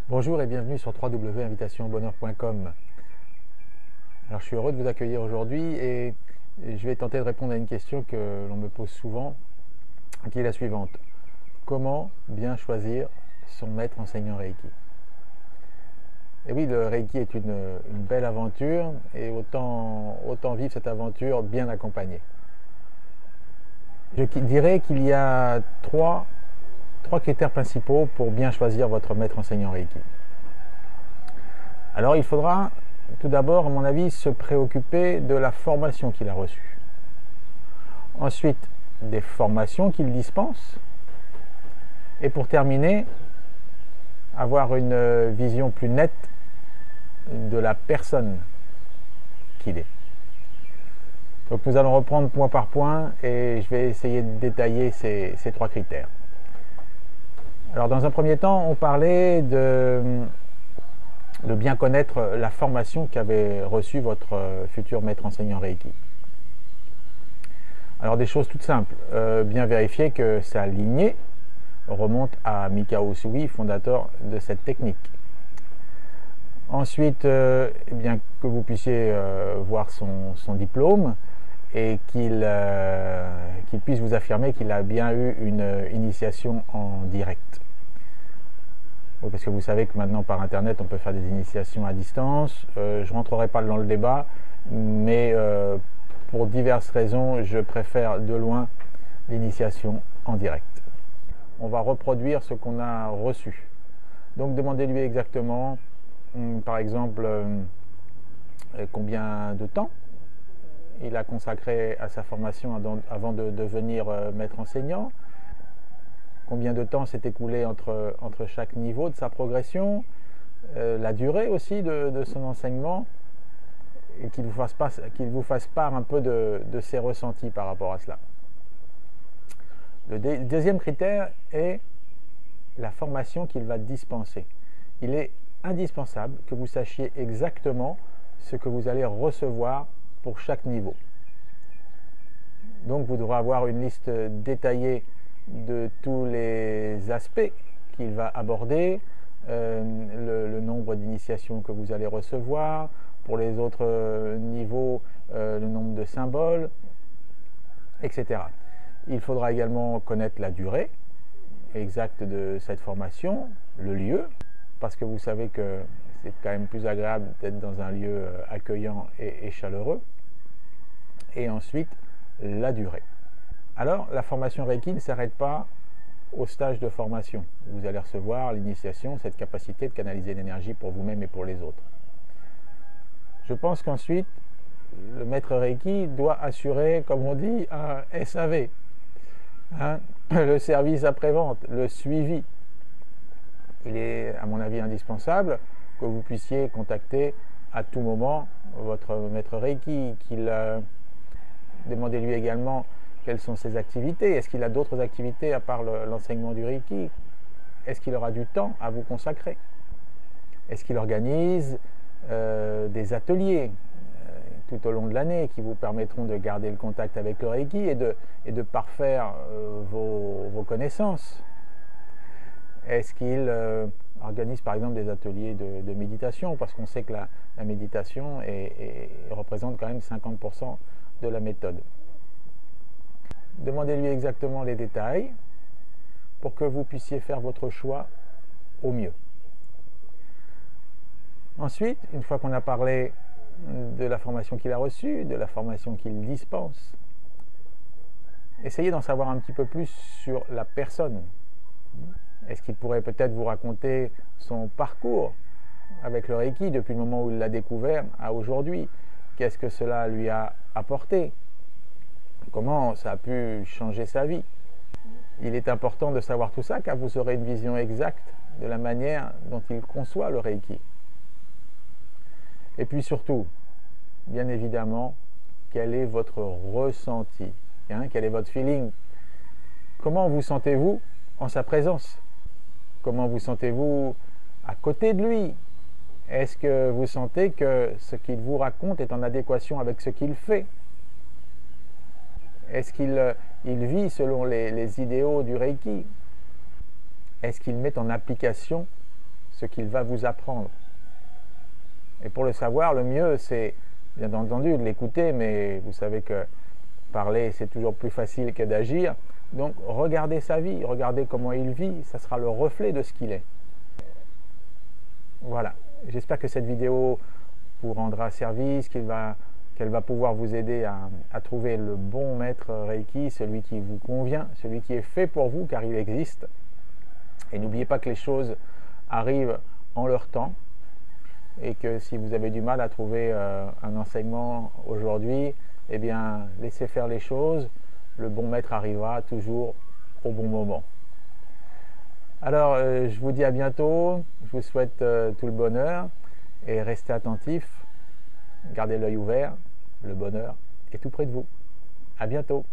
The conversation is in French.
Bonjour et bienvenue sur www.invitationaubonheur.com. Alors je suis heureux de vous accueillir aujourd'hui et je vais tenter de répondre à une question que l'on me pose souvent, qui est la suivante. Comment bien choisir son maître enseignant Reiki? Et oui, le Reiki est une belle aventure et autant vivre cette aventure bien accompagnée. Je dirais qu'il y a trois critères principaux pour bien choisir votre maître enseignant Reiki. Alors il faudra tout d'abord, à mon avis, se préoccuper de la formation qu'il a reçue. Ensuite, des formations qu'il dispense. Et pour terminer, avoir une vision plus nette de la personne qu'il est. Donc nous allons reprendre point par point et je vais essayer de détailler ces trois critères. Alors dans un premier temps, on parlait de bien connaître la formation qu'avait reçue votre futur maître enseignant Reiki. Alors des choses toutes simples, bien vérifier que sa lignée remonte à Mikao Usui, fondateur de cette technique. Ensuite, bien que vous puissiez voir son diplôme et qu'il puisse vous affirmer qu'il a bien eu une initiation en direct. Oui, parce que vous savez que maintenant par internet on peut faire des initiations à distance. Je ne rentrerai pas dans le débat, mais pour diverses raisons, je préfère de loin l'initiation en direct. On va reproduire ce qu'on a reçu. Donc demandez-lui exactement, par exemple, combien de temps il a consacré à sa formation avant de devenir maître enseignant. Combien de temps s'est écoulé entre chaque niveau de sa progression, la durée aussi de son enseignement, et qu'il vous fasse part un peu de ses ressentis par rapport à cela. Le deuxième critère est la formation qu'il va dispenser. Il est indispensable que vous sachiez exactement ce que vous allez recevoir pour chaque niveau. Donc vous devrez avoir une liste détaillée de tous les aspects qu'il va aborder, le nombre d'initiations que vous allez recevoir, pour les autres niveaux, le nombre de symboles, etc. Il faudra également connaître la durée exacte de cette formation, le lieu, parce que vous savez que c'est quand même plus agréable d'être dans un lieu accueillant et chaleureux. Et ensuite, la durée. Alors, la formation Reiki ne s'arrête pas au stage de formation. Vous allez recevoir l'initiation, cette capacité de canaliser l'énergie pour vous-même et pour les autres. Je pense qu'ensuite, le maître Reiki doit assurer, comme on dit, un SAV, le service après-vente, le suivi. Il est, à mon avis, indispensable que vous puissiez contacter à tout moment votre maître Reiki, demandez-lui également quelles sont ses activités. Est-ce qu'il a d'autres activités à part l'enseignement du Reiki? Est-ce qu'il aura du temps à vous consacrer? Est-ce qu'il organise des ateliers tout au long de l'année qui vous permettront de garder le contact avec le Reiki et de parfaire vos connaissances? Est-ce qu'il organise par exemple des ateliers de méditation? Parce qu'on sait que la méditation représente quand même 50% de la méthode. Demandez-lui exactement les détails pour que vous puissiez faire votre choix au mieux. Ensuite, une fois qu'on a parlé de la formation qu'il a reçue, de la formation qu'il dispense, essayez d'en savoir un petit peu plus sur la personne. Est-ce qu'il pourrait peut-être vous raconter son parcours avec le Reiki depuis le moment où il l'a découvert à aujourd'hui? Qu'est-ce que cela lui a apporté? Comment ça a pu changer sa vie? Il est important de savoir tout ça car vous aurez une vision exacte de la manière dont il conçoit le Reiki. Et puis surtout, bien évidemment, quel est votre ressenti? Quel est votre feeling? Comment vous sentez-vous en sa présence? Comment vous sentez-vous à côté de lui? Est-ce que vous sentez que ce qu'il vous raconte est en adéquation avec ce qu'il fait? Est-ce qu'il vit selon les idéaux du Reiki? Est-ce qu'il met en application ce ce qu'il va vous apprendre. Et pour le savoir, le mieux, c'est bien entendu de l'écouter, mais vous savez que parler, c'est toujours plus facile que d'agir. Donc, regardez sa vie, regardez comment il vit, ça sera le reflet de ce qu'il est. Voilà, j'espère que cette vidéo vous rendra service, qu'elle va pouvoir vous aider à trouver le bon maître Reiki, celui qui vous convient, celui qui est fait pour vous, car il existe. Et n'oubliez pas que les choses arrivent en leur temps, et que si vous avez du mal à trouver un enseignement aujourd'hui, eh bien, laissez faire les choses, le bon maître arrivera toujours au bon moment. Alors, je vous dis à bientôt, je vous souhaite tout le bonheur, et restez attentifs, gardez l'œil ouvert, le bonheur est tout près de vous. À bientôt.